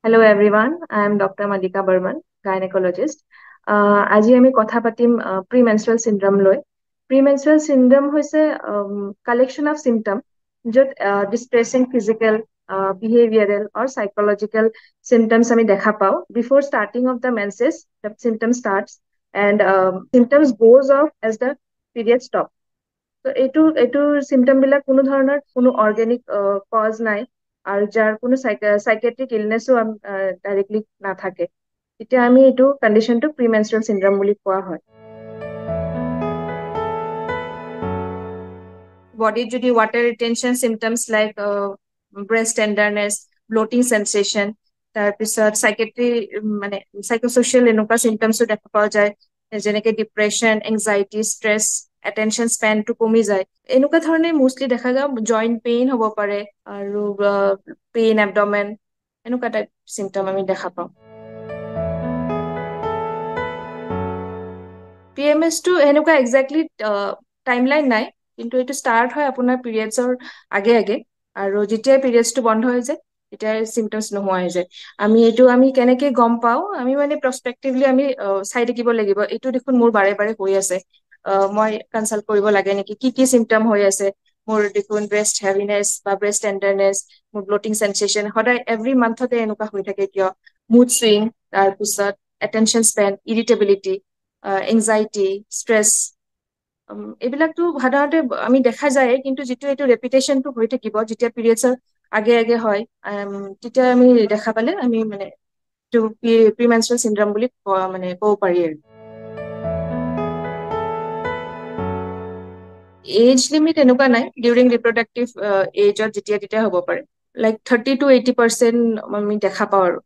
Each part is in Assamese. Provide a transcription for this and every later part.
Hello everyone, I am Dr. Malika Burman, gynecologist. আজি আমি কথা পাতিম প্ৰিমেনষ্ট্ৰুৱেল চিণ্ড্ৰম লৈ। প্ৰিমেনষ্ট্ৰুৱেল চিণ্ড্ৰম হৈছে কালেকশ্যন অফ চিমটম য'ত distressing physical, behavioural or psychological symptoms আমি দেখা পাওঁ before starting of the menses. The symptom starts and symptoms goes off as the period stop. তো এইটো চিমটম বিলাক কোনো ধৰণৰ কোনো অৰ্গেনিক কজ নাই আৰু যাৰ কোনো সাইকেট্ৰিক ইলনেছো ডাইৰেক্টলি নাথাকে, তেতিয়া আমি এইটো কণ্ডিশ্যনটো প্ৰিমেনষ্ট্ৰুৱেল চিণ্ড্ৰম বুলি কোৱা হয়। বডিত যদি water retention symptoms like breast tenderness, bloating sensation, তাৰপিছত সাইকেট্ৰি মানে সাইকোছ'চিয়েল এনেকুৱা চিমটমছো দেখা পোৱা যায়, যেনেকে ডিপ্ৰেশ্যন, এংজাইটি, ষ্ট্ৰেছ, এটেনশ্যন স্পেনটো কমি যায়। এনেকুৱা ধৰণে মোষ্টলি দেখা যায়। জইণ্ট পেইন হ'ব পাৰে আৰু পেইন এবডমেন, এনেকুৱা টাইপ চিমটম আমি দেখা পাওঁ। PMSটো এনেকুৱা একজেক্টলি টাইমলাইন নাই, কিন্তু এইটো ষ্টাৰ্ট হয় আপোনাৰ পিৰিয়ডছৰ আগে আগে, আৰু যেতিয়াই পিৰিয়ডছটো বন্ধ হৈ যায় তেতিয়াই চিমটমছ নোহোৱা হৈ যায়। আমি কেনেকে গম পাওঁ? আমি মানে প্ৰস্পেক্টিভলি আমি চাই থাকিব লাগিব, এইটো দেখোন মোৰ বাৰে বাৰে হৈ আছে, মই কনচাল্ট কৰিব লাগে নেকি, কি কি চিমটম হৈ আছে। মোৰ দেখোন ব্ৰেষ্ট হেভিনেছ বা ব্ৰেষ্ট টেণ্ডাৰনেছ, মোৰ ব্লটিং সেন্সেশ্যন সদায় এভৰি মান্থতে এনেকুৱা হৈ থাকে কিয়, মুড চুইং, তাৰপিছত এটেনশ্যন স্পেন, ইৰিটেবিলিটি, এংজাইটি, ষ্ট্ৰেছ, এইবিলাকতো সাধাৰণতে আমি দেখা যায়, কিন্তু যিটো এইটো ৰেপিটেশ্যনটো হৈ থাকিব যেতিয়া পিৰিয়ডছৰ আগে আগে হয়, তেতিয়া আমি দেখা পালে আমি মানে এইটো প্ৰিমেনষ্ট্ৰুৱেল চিণ্ড্ৰম বুলি মানে ক'ব পাৰি আৰু। এজ লিমিট এনেকুৱা নাই, ডিউৰিং ৰিপ্ৰডাক্টিভ এজত যেতিয়া তেতিয়া হ'ব পাৰে। লাইক 30-80% আমি দেখা পাওঁ আৰু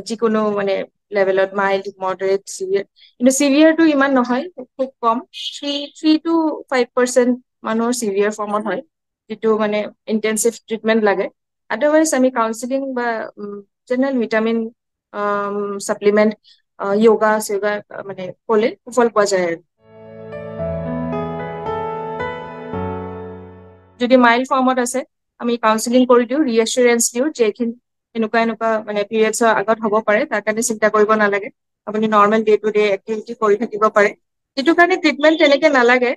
যিকোনো মানে লেভেলত, মাইল্ড, মডাৰেট, চিভিয়াৰ। কিন্তু চিভিয়াৰটো ইমান নহয়, খুব কম, 3-5% মানুহৰ চিভিয়াৰ ফৰ্মত হয়, যিটো মানে ইণ্টেনচিভ ট্ৰিটমেণ্ট লাগে। আদাৰৱাইজ আমি কাউন্সিলিং বা জেনেৰেল ভিটামিন ছাপ্লিমেণ্ট, য়োগা চোগা মানে ক'লে সুফল পোৱা যায় আৰু। যদি মাইল্ড ফৰ্মত আছে আমি কাউন্সিলিং কৰি দিওঁ, ৰিএচুৰেঞ্চ দিওঁ যে এইখিনি এনেকুৱা মানে পিৰিয়ডছৰ আগত হ'ব পাৰে, তাৰ কাৰণে চিন্তা কৰিব নালাগে, আপুনি normal day to day activity কৰি থাকিব পাৰে। যিটো কাৰণে ট্ৰিটমেণ্ট তেনেকে নালাগে,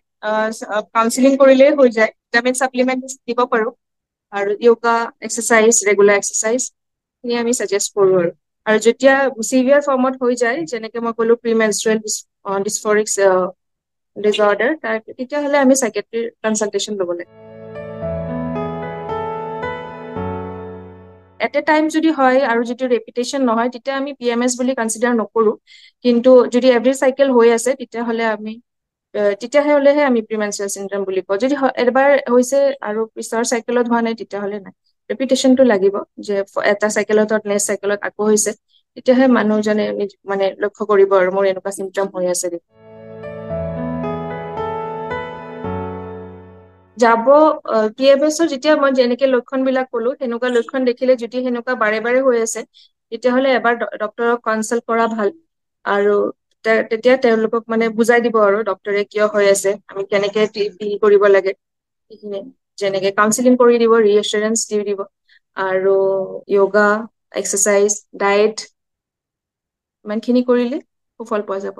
কাউন্সিলিং কৰিলেই হৈ যায়। ভিটামিন ছাপ্লিমেণ্ট দিব পাৰোঁ, আৰু য়োগা এক্সাৰচাইজ, ৰেগুলাৰ এক্সাৰচাইজ খিনি আমি ছাজেষ্ট কৰোঁ আৰু যেতিয়া চিভিয়াৰ ফৰ্মত হৈ যায়, যেনেকে মই ক'লো প্ৰিমেনষ্ট্ৰুৱেল ডিছফৰিক ডিজঅৰ্ডাৰ, তেতিয়াহ'লে আমি সাইকেট্ৰিৰ কনচালটেশ্যন ল'ব লাগে। এট এ টাইম যদি হয় আৰু যদি ৰেপিটেশ্যন নহয়, তেতিয়া আমি PMS বুলি কনচিডাৰ নকৰোঁ। কিন্তু যদি এভৰি চাইকেল হৈ আছে তেতিয়াহ'লেহে আমি প্ৰিমেনষ্ট্ৰুৱেল চিণ্ড্ৰম বুলি কওঁ। যদি এবাৰ হৈছে আৰু পিছৰ চাইকেলত হোৱা নাই, তেতিয়াহ'লে নাই। ৰেপিটেশ্যনটো লাগিব, যে এটা চাইকেলত নেক্সট চাইকেলত আকৌ হৈছে, তেতিয়াহে মানুহজনে মানে লক্ষ্য কৰিব আৰু মোৰ এনেকুৱা চিমটম হৈ আছে। যাব PMSৰ যেতিয়া মই যেনেকে লক্ষণবিলাক ক'লো, সেনেকুৱা লক্ষণ দেখিলে যদি সেনেকুৱা বাৰে বাৰে হৈ আছে, তেতিয়াহ'লে এবাৰ ডক্তৰক কনচাল্ট কৰা ভাল। আৰু তেতিয়া তেওঁলোকক মানে বুজাই দিব আৰু ডক্তৰে কিয় হৈ আছে, আমি কেনেকে ডিল কৰিব লাগে, সেইখিনি যেনেকে কাউন্সিলিং কৰি দিব, ৰিএচুৰেঞ্চ দি দিব, আৰু য়োগা, এক্সাৰচাইজ, ডায়েট ইমানখিনি কৰিলে সুফল পোৱা যাব।